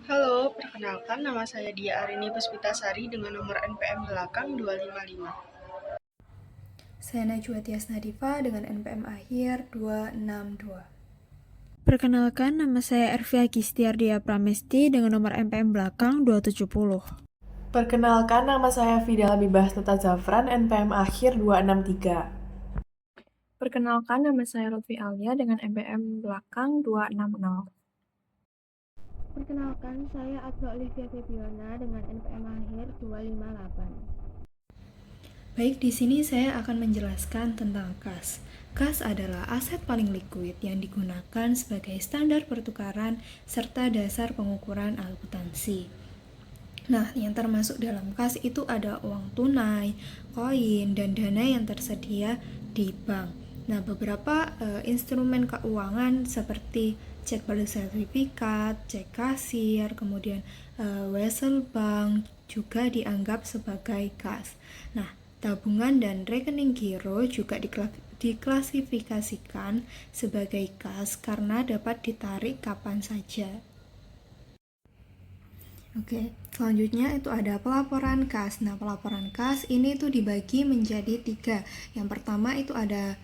Halo, perkenalkan nama saya Dia Arini Puspitasari dengan nomor NPM belakang 255. Saya Najwa Tias Nadifa dengan NPM akhir 262. Perkenalkan, nama saya Ervia Gistiardia Pramesti dengan nomor NPM belakang 270. Perkenalkan, nama saya Fidel Bibas Nuta Zafran, NPM akhir 263. Perkenalkan, nama saya Lutfi Alia dengan NPM belakang 260. Perkenalkan, saya Agda Olivia Febiona dengan NPM akhir 258. Baik, di sini saya akan menjelaskan tentang kas. Kas adalah aset paling likuid yang digunakan sebagai standar pertukaran serta dasar pengukuran akuntansi. Nah, yang termasuk dalam kas itu ada uang tunai, koin, dan dana yang tersedia di bank. Nah, beberapa instrumen keuangan seperti cek bersertifikat, cek kasir, kemudian wesel bank juga dianggap sebagai kas. Nah, tabungan dan rekening giro juga diklasifikasikan sebagai kas karena dapat ditarik kapan saja. Oke, selanjutnya itu ada pelaporan kas. Nah, pelaporan kas ini tuh dibagi menjadi 3. Yang pertama itu ada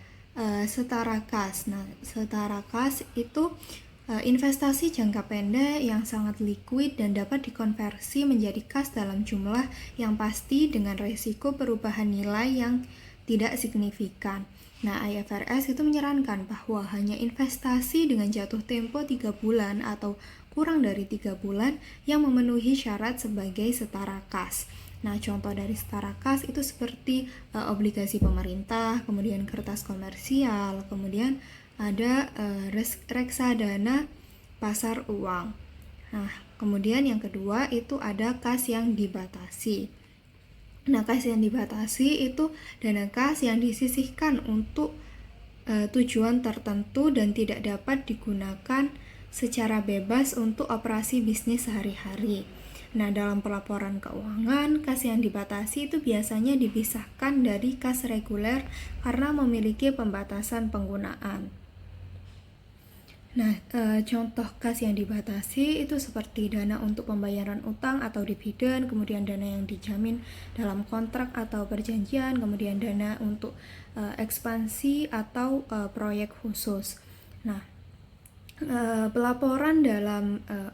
setara kas. Nah, setara kas itu investasi jangka pendek yang sangat liquid dan dapat dikonversi menjadi kas dalam jumlah yang pasti dengan resiko perubahan nilai yang tidak signifikan. Nah, IFRS itu menyarankan bahwa hanya investasi dengan jatuh tempo 3 bulan atau kurang dari 3 bulan yang memenuhi syarat sebagai setara kas. Nah, contoh dari setara kas itu seperti obligasi pemerintah, kemudian kertas komersial, kemudian ada reksadana pasar uang. Nah, kemudian yang kedua itu ada kas yang dibatasi. Nah, kas yang dibatasi itu dana kas yang disisihkan untuk tujuan tertentu dan tidak dapat digunakan secara bebas untuk operasi bisnis sehari-hari. Nah, dalam pelaporan keuangan, kas yang dibatasi itu biasanya dipisahkan dari kas reguler karena memiliki pembatasan penggunaan. Nah, contoh kas yang dibatasi itu seperti dana untuk pembayaran utang atau dividen, kemudian dana yang dijamin dalam kontrak atau perjanjian, kemudian dana untuk ekspansi atau proyek khusus. Nah,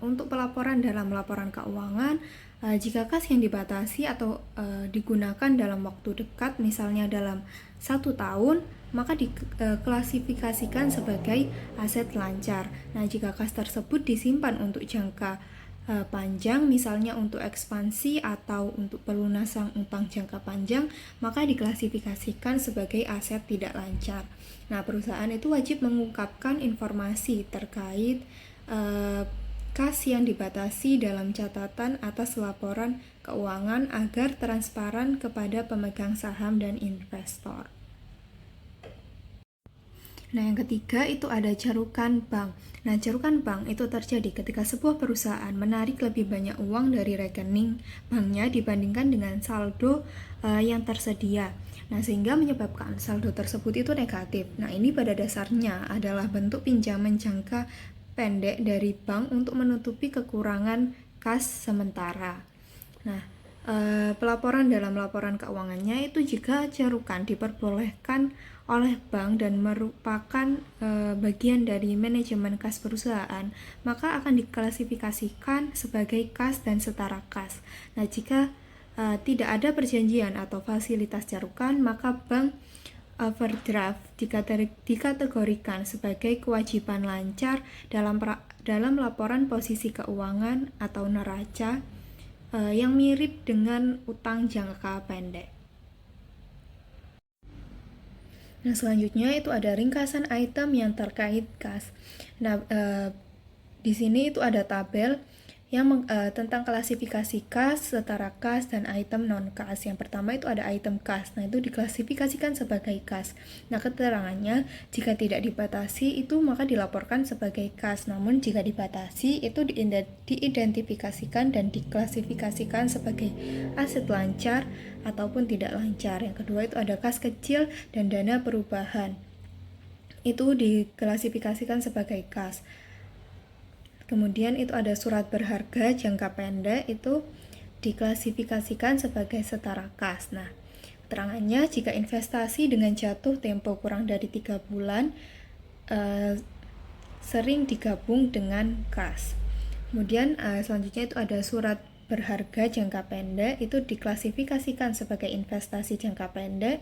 untuk pelaporan dalam laporan keuangan, jika kas yang dibatasi atau digunakan dalam waktu dekat, misalnya dalam 1 tahun, maka diklasifikasikan sebagai aset lancar. Nah, jika kas tersebut disimpan untuk jangka panjang, misalnya untuk ekspansi atau untuk pelunasan utang jangka panjang, maka diklasifikasikan sebagai aset tidak lancar. Nah, perusahaan itu wajib mengungkapkan informasi terkait kas yang dibatasi dalam catatan atas laporan keuangan agar transparan kepada pemegang saham dan investor. Nah, yang ketiga itu ada carukan bank. Nah, carukan bank itu terjadi ketika sebuah perusahaan menarik lebih banyak uang dari rekening banknya dibandingkan dengan saldo yang tersedia. Nah, sehingga menyebabkan saldo tersebut itu negatif. Nah, ini pada dasarnya adalah bentuk pinjaman jangka pendek dari bank untuk menutupi kekurangan kas sementara. Nah, pelaporan dalam laporan keuangannya itu jika carukan diperbolehkan oleh bank dan merupakan bagian dari manajemen kas perusahaan, maka akan diklasifikasikan sebagai kas dan setara kas. Nah, jika tidak ada perjanjian atau fasilitas carukan, maka bank overdraft dikategorikan sebagai kewajiban lancar dalam laporan posisi keuangan atau neraca yang mirip dengan utang jangka pendek. Nah, selanjutnya itu ada ringkasan item yang terkait kas. Nah, di sini itu ada tabel yang tentang klasifikasi kas, setara kas, dan item non-kas. Yang pertama itu ada item kas. Nah, itu diklasifikasikan sebagai kas. Nah, keterangannya jika tidak dibatasi itu maka dilaporkan sebagai kas. Namun jika dibatasi itu diidentifikasikan dan diklasifikasikan sebagai aset lancar ataupun tidak lancar. Yang kedua itu ada kas kecil dan dana perubahan. Itu diklasifikasikan sebagai kas. Kemudian itu ada surat berharga jangka pendek, itu diklasifikasikan sebagai setara kas. Nah, keterangannya jika investasi dengan jatuh tempo kurang dari 3 bulan sering digabung dengan kas. Kemudian selanjutnya itu ada surat berharga jangka pendek, itu diklasifikasikan sebagai investasi jangka pendek.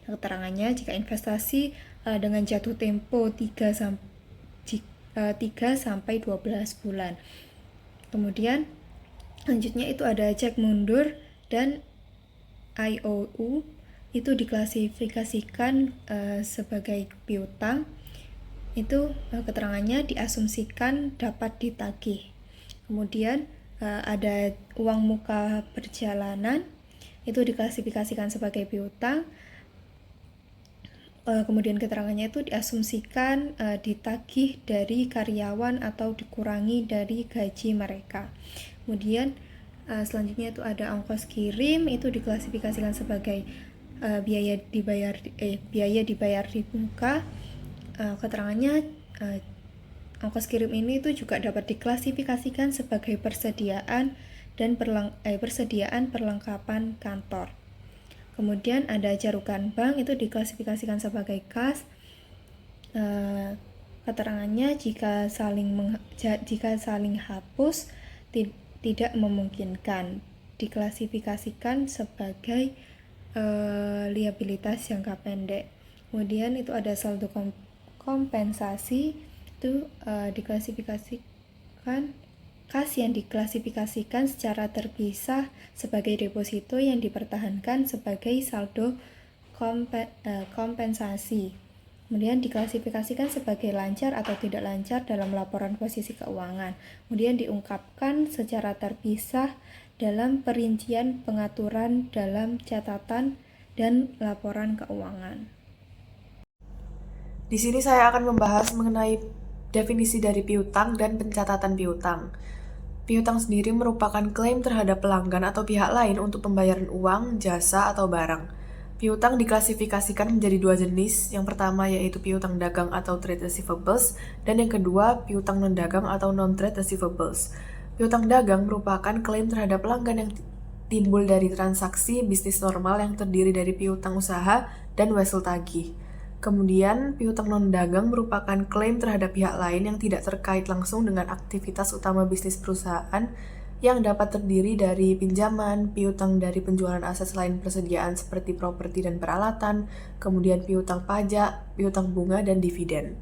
Nah, keterangannya jika investasi dengan jatuh tempo 3 sampai 12 bulan. Kemudian selanjutnya itu ada cek mundur dan IOU, itu diklasifikasikan sebagai piutang. Itu keterangannya diasumsikan dapat ditagih. Kemudian ada uang muka perjalanan, itu diklasifikasikan sebagai piutang. Kemudian keterangannya itu diasumsikan ditagih dari karyawan atau dikurangi dari gaji mereka. Kemudian selanjutnya itu ada ongkos kirim, itu diklasifikasikan sebagai biaya dibayar di muka. Keterangannya ongkos kirim ini itu juga dapat diklasifikasikan sebagai persediaan perlengkapan kantor. Kemudian ada jarukan bank, itu diklasifikasikan sebagai kas. Keterangannya jika saling hapus tidak memungkinkan, diklasifikasikan sebagai liabilitas jangka pendek. Kemudian itu ada saldo kompensasi, itu diklasifikasikan kas yang diklasifikasikan secara terpisah sebagai deposito yang dipertahankan sebagai saldo kompensasi. Kemudian diklasifikasikan sebagai lancar atau tidak lancar dalam laporan posisi keuangan. Kemudian diungkapkan secara terpisah dalam perincian pengaturan dalam catatan dan laporan keuangan. Di sini saya akan membahas mengenai definisi dari piutang dan pencatatan piutang. Piutang sendiri merupakan klaim terhadap pelanggan atau pihak lain untuk pembayaran uang, jasa, atau barang. Piutang diklasifikasikan menjadi 2 jenis. Yang pertama yaitu piutang dagang atau trade receivables, dan yang kedua piutang non-dagang atau non-trade receivables. Piutang dagang merupakan klaim terhadap pelanggan yang timbul dari transaksi bisnis normal yang terdiri dari piutang usaha dan wesel tagih. Kemudian, piutang non-dagang merupakan klaim terhadap pihak lain yang tidak terkait langsung dengan aktivitas utama bisnis perusahaan yang dapat terdiri dari pinjaman, piutang dari penjualan aset selain persediaan seperti properti dan peralatan, kemudian piutang pajak, piutang bunga, dan dividen.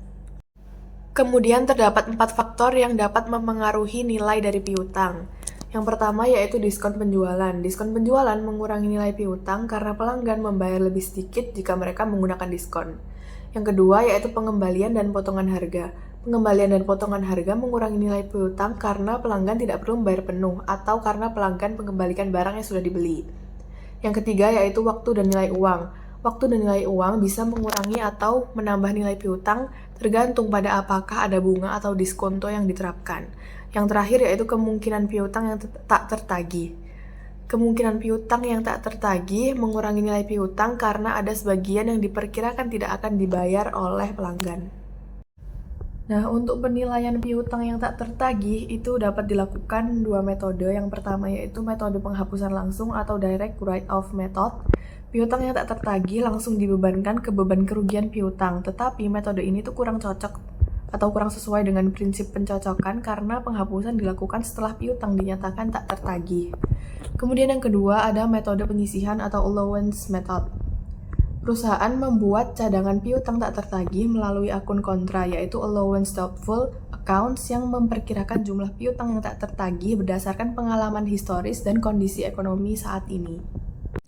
Kemudian terdapat 4 faktor yang dapat memengaruhi nilai dari piutang. Yang pertama yaitu diskon penjualan. Diskon penjualan mengurangi nilai piutang karena pelanggan membayar lebih sedikit jika mereka menggunakan diskon. Yang kedua yaitu pengembalian dan potongan harga. Pengembalian dan potongan harga mengurangi nilai piutang karena pelanggan tidak perlu membayar penuh atau karena pelanggan mengembalikan barang yang sudah dibeli. Yang ketiga yaitu waktu dan nilai uang. Waktu dan nilai uang bisa mengurangi atau menambah nilai piutang tergantung pada apakah ada bunga atau diskonto yang diterapkan. Yang terakhir yaitu kemungkinan piutang yang tak tertagih. Kemungkinan piutang yang tak tertagih mengurangi nilai piutang karena ada sebagian yang diperkirakan tidak akan dibayar oleh pelanggan. Nah, untuk penilaian piutang yang tak tertagih itu dapat dilakukan 2 metode. Yang pertama yaitu metode penghapusan langsung atau direct write-off method. Piutang yang tak tertagih langsung dibebankan ke beban kerugian piutang, tetapi metode ini tuh kurang cocok atau kurang sesuai dengan prinsip pencocokan karena penghapusan dilakukan setelah piutang dinyatakan tak tertagih. Kemudian yang kedua ada metode penyisihan atau allowance method. Perusahaan membuat cadangan piutang tak tertagih melalui akun kontra yaitu allowance doubtful accounts yang memperkirakan jumlah piutang yang tak tertagih berdasarkan pengalaman historis dan kondisi ekonomi saat ini.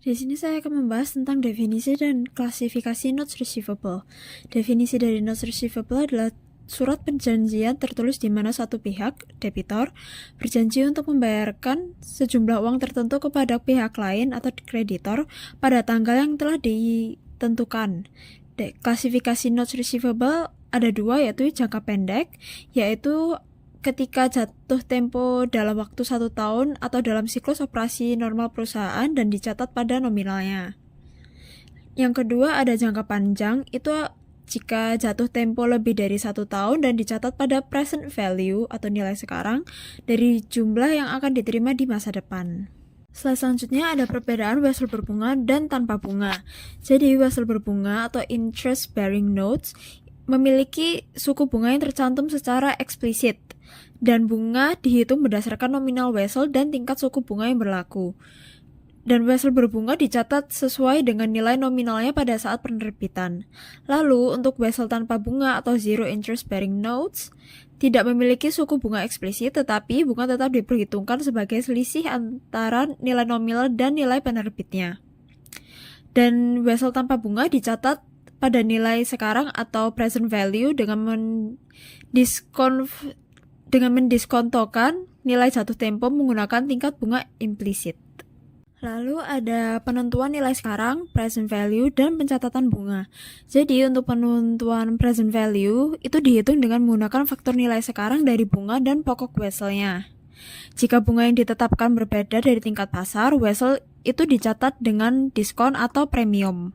Di sini saya akan membahas tentang definisi dan klasifikasi notes receivable. Definisi dari notes receivable adalah surat perjanjian tertulis di mana satu pihak, debitor, berjanji untuk membayarkan sejumlah uang tertentu kepada pihak lain atau kreditor pada tanggal yang telah ditentukan. Klasifikasi notes receivable ada 2, yaitu jangka pendek, yaitu ketika jatuh tempo dalam waktu 1 tahun atau dalam siklus operasi normal perusahaan dan dicatat pada nominalnya. Yang kedua ada jangka panjang, itu jika jatuh tempo lebih dari 1 tahun dan dicatat pada present value atau nilai sekarang dari jumlah yang akan diterima di masa depan. Slide selanjutnya ada perbedaan wesel berbunga dan tanpa bunga. Jadi wesel berbunga atau interest bearing notes memiliki suku bunga yang tercantum secara eksplisit dan bunga dihitung berdasarkan nominal wesel dan tingkat suku bunga yang berlaku. Dan wesel berbunga dicatat sesuai dengan nilai nominalnya pada saat penerbitan. Lalu untuk wesel tanpa bunga atau zero interest bearing notes tidak memiliki suku bunga eksplisit, tetapi bunga tetap diperhitungkan sebagai selisih antara nilai nominal dan nilai penerbitnya. Dan wesel tanpa bunga dicatat pada nilai sekarang atau present value dengan mendiskontokan nilai jatuh tempo menggunakan tingkat bunga implisit. Lalu ada penentuan nilai sekarang, present value, dan pencatatan bunga. Jadi untuk penentuan present value itu dihitung dengan menggunakan faktor nilai sekarang dari bunga dan pokok weselnya. Jika bunga yang ditetapkan berbeda dari tingkat pasar, wesel itu dicatat dengan diskon atau premium.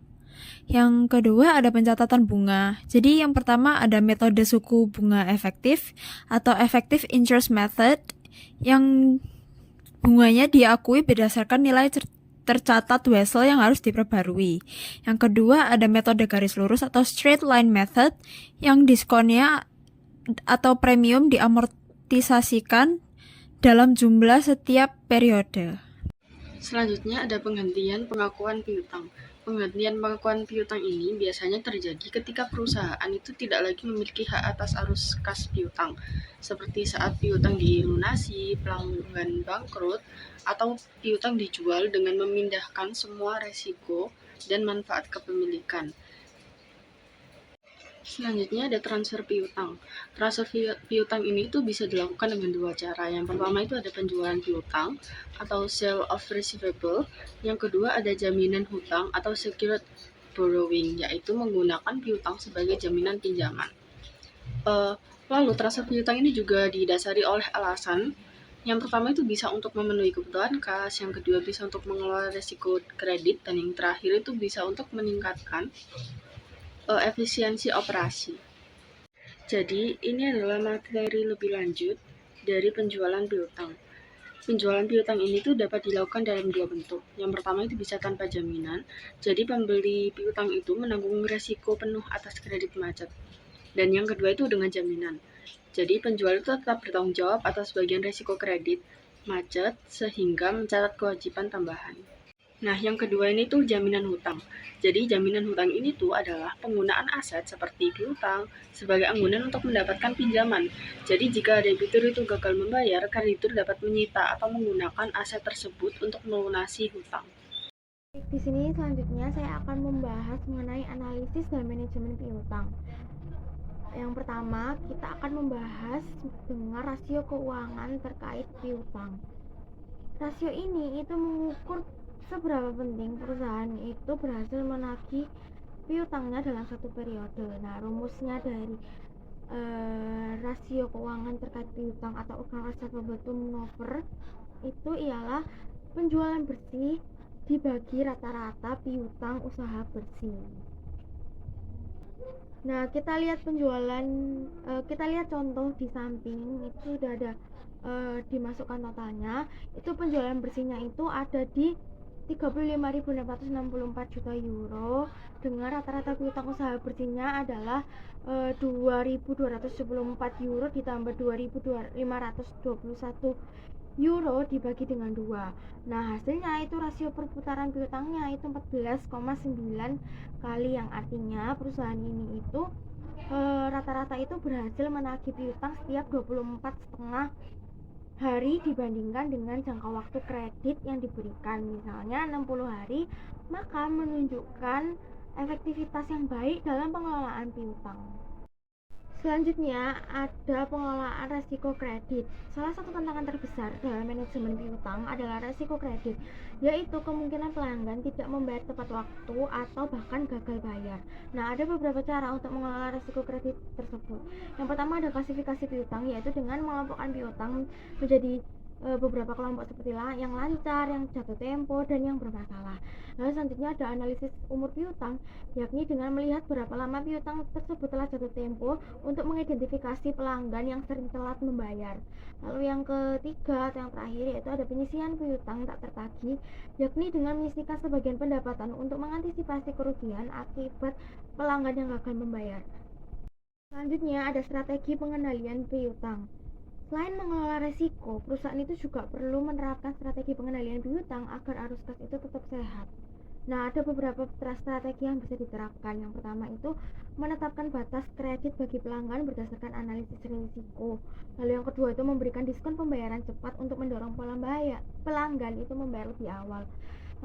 Yang kedua ada pencatatan bunga. Jadi yang pertama ada metode suku bunga efektif atau effective interest method yang bunganya diakui berdasarkan nilai tercatat wesel yang harus diperbarui. Yang kedua ada metode garis lurus atau straight line method yang diskonnya atau premium diamortisasikan dalam jumlah setiap periode. Selanjutnya ada penggantian pengakuan piutang. Penggantian pengakuan piutang ini biasanya terjadi ketika perusahaan itu tidak lagi memiliki hak atas arus kas piutang, seperti saat piutang dilunasi, pelanggan bangkrut, atau piutang dijual dengan memindahkan semua resiko dan manfaat kepemilikan. Selanjutnya ada transfer piutang. Transfer piutang ini tuh bisa dilakukan dengan dua cara. Yang pertama itu ada penjualan piutang atau sale of receivable. Yang kedua ada jaminan hutang atau secured borrowing, yaitu menggunakan piutang sebagai jaminan pinjaman. Lalu transfer piutang ini juga didasari oleh alasan. Yang pertama itu bisa untuk memenuhi kebutuhan kas, yang kedua bisa untuk mengelola risiko kredit, dan yang terakhir itu bisa untuk meningkatkan efisiensi operasi. Jadi, ini adalah materi lebih lanjut dari penjualan piutang. Penjualan piutang ini tuh dapat dilakukan dalam dua bentuk. Yang pertama itu bisa tanpa jaminan. Jadi, pembeli piutang itu menanggung resiko penuh atas kredit macet. Dan yang kedua itu dengan jaminan. Jadi, penjual itu tetap bertanggung jawab atas bagian resiko kredit macet sehingga mencatat kewajiban tambahan. Nah, yang kedua ini tuh jaminan hutang. Jadi, jaminan hutang ini tuh adalah penggunaan aset seperti piutang sebagai anggunan untuk mendapatkan pinjaman. Jadi, jika debitur itu gagal membayar, kreditur dapat menyita atau menggunakan aset tersebut untuk melunasi hutang. Di sini selanjutnya saya akan membahas mengenai analisis dan manajemen piutang. Yang pertama, kita akan membahas dengan rasio keuangan terkait piutang. Rasio ini itu mengukur seberapa penting perusahaan itu berhasil menagih piutangnya dalam satu periode. Nah, rumusnya dari rasio keuangan terkait piutang atau account receivable turnover itu ialah penjualan bersih dibagi rata-rata piutang usaha bersih. Nah, kita lihat kita lihat contoh di samping itu sudah ada dimasukkan totalnya. Itu penjualan bersihnya itu ada di 35.664 juta euro dengan rata-rata piutang usaha bersihnya adalah 2.274 euro ditambah 2.521 euro dibagi dengan 2. Nah, hasilnya itu rasio perputaran piutangnya itu 14,9 kali, yang artinya perusahaan ini itu rata-rata itu berhasil menagih piutang setiap 24,5 hari dibandingkan dengan jangka waktu kredit yang diberikan, misalnya 60 hari, maka menunjukkan efektivitas yang baik dalam pengelolaan piutang. Selanjutnya ada pengelolaan resiko kredit. Salah satu tantangan terbesar dalam manajemen piutang adalah resiko kredit, yaitu kemungkinan pelanggan tidak membayar tepat waktu atau bahkan gagal bayar. Nah, ada beberapa cara untuk mengelola resiko kredit tersebut. Yang pertama ada klasifikasi piutang, yaitu dengan mengelompokkan piutang menjadi beberapa kelompok seperti yang lancar, yang jatuh tempo, dan yang bermasalah. Lalu selanjutnya ada analisis umur piutang, yakni dengan melihat berapa lama piutang tersebut telah jatuh tempo untuk mengidentifikasi pelanggan yang sering telat membayar. Lalu yang ketiga atau yang terakhir yaitu ada penyisihan piutang tak tertagih, yakni dengan menyisihkan sebagian pendapatan untuk mengantisipasi kerugian akibat pelanggan yang gagal membayar. Selanjutnya ada strategi pengendalian piutang. Selain mengelola resiko, perusahaan itu juga perlu menerapkan strategi pengendalian piutang agar arus kas itu tetap sehat. Nah, ada beberapa strategi yang bisa diterapkan. Yang pertama itu menetapkan batas kredit bagi pelanggan berdasarkan analisis risiko. Lalu yang kedua itu memberikan diskon pembayaran cepat untuk mendorong pelanggan itu membayar lebih awal.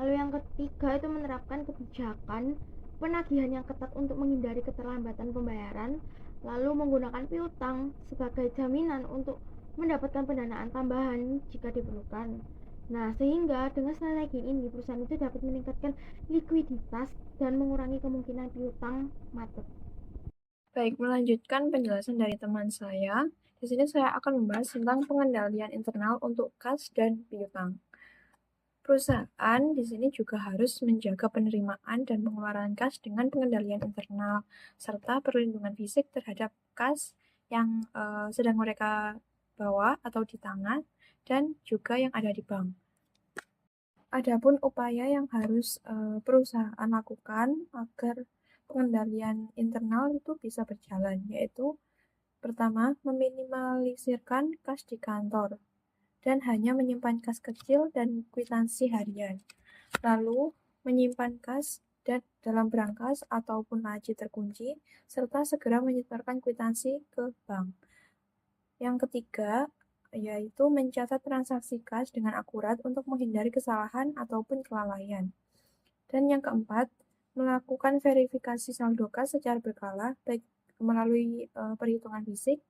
Lalu yang ketiga itu menerapkan kebijakan penagihan yang ketat untuk menghindari keterlambatan pembayaran, lalu menggunakan piutang sebagai jaminan untuk mendapatkan pendanaan tambahan jika diperlukan. Nah, sehingga dengan strategi ini perusahaan itu dapat meningkatkan likuiditas dan mengurangi kemungkinan piutang macet. Baik, melanjutkan penjelasan dari teman saya. Di sini saya akan membahas tentang pengendalian internal untuk kas dan piutang. Perusahaan di sini juga harus menjaga penerimaan dan pengeluaran kas dengan pengendalian internal serta perlindungan fisik terhadap kas yang sedang mereka bawa atau di tangan dan juga yang ada di bank. Adapun upaya yang harus perusahaan lakukan agar pengendalian internal itu bisa berjalan, yaitu pertama, meminimalisirkan kas di kantor dan hanya menyimpan kas kecil dan kwitansi harian. Lalu, menyimpan kas dan dalam berangkas ataupun laci terkunci, serta segera menyetorkan kwitansi ke bank. Yang ketiga, yaitu mencatat transaksi kas dengan akurat untuk menghindari kesalahan ataupun kelalaian. Dan yang keempat, melakukan verifikasi saldo kas secara berkala, baik melalui perhitungan fisik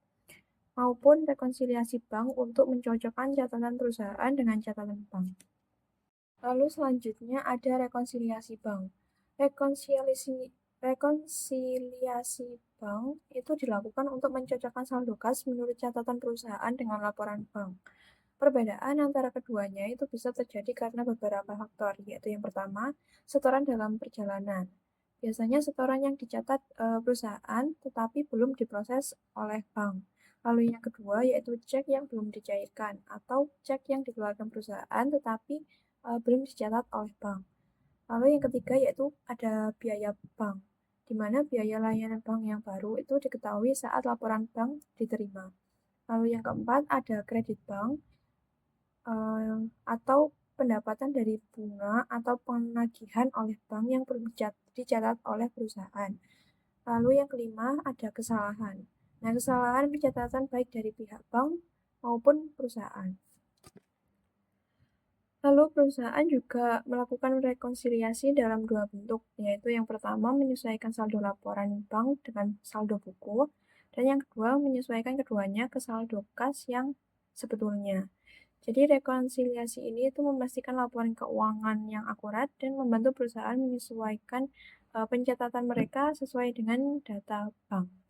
maupun rekonsiliasi bank untuk mencocokkan catatan perusahaan dengan catatan bank. Lalu selanjutnya ada rekonsiliasi bank. Rekonsiliasi bank itu dilakukan untuk mencocokkan saldo kas menurut catatan perusahaan dengan laporan bank. Perbedaan antara keduanya itu bisa terjadi karena beberapa faktor, yaitu yang pertama, setoran dalam perjalanan. Biasanya setoran yang dicatat perusahaan tetapi belum diproses oleh bank. Lalu yang kedua yaitu cek yang belum dicairkan atau cek yang dikeluarkan perusahaan tetapi belum dicatat oleh bank. Lalu yang ketiga yaitu ada biaya bank, di mana biaya layanan bank yang baru itu diketahui saat laporan bank diterima. Lalu yang keempat ada kredit bank atau pendapatan dari bunga atau penagihan oleh bank yang belum dicatat oleh perusahaan. Lalu yang kelima ada kesalahan. Nah, kesalahan pencatatan baik dari pihak bank maupun perusahaan. Lalu perusahaan juga melakukan rekonsiliasi dalam dua bentuk, yaitu yang pertama menyesuaikan saldo laporan bank dengan saldo buku, dan yang kedua menyesuaikan keduanya ke saldo kas yang sebetulnya. Jadi rekonsiliasi ini itu memastikan laporan keuangan yang akurat dan membantu perusahaan menyesuaikan pencatatan mereka sesuai dengan data bank.